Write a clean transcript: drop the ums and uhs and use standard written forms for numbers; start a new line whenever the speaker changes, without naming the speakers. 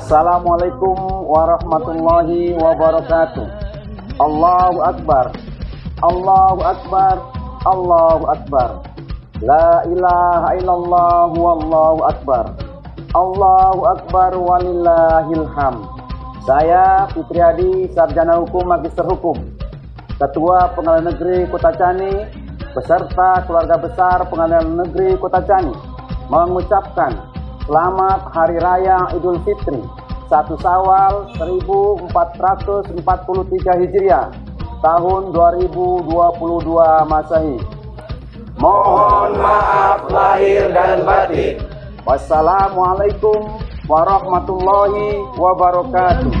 Assalamualaikum warahmatullahi wabarakatuh. Allahu Akbar, Allahu Akbar, Allahu Akbar. La ilaha illallah wallahu akbar. Allahu Akbar walillahil hamd. Saya Fitriadi, Sarjana Hukum, Magister Hukum, Ketua Pengadilan Negeri Kota Cani, beserta keluarga besar Pengadilan Negeri Kota Cani, mengucapkan selamat Hari Raya Idul Fitri 1 Syawal 1443 Hijriah tahun 2022 Masehi.
Mohon maaf lahir dan batin.
Wassalamualaikum warahmatullahi wabarakatuh.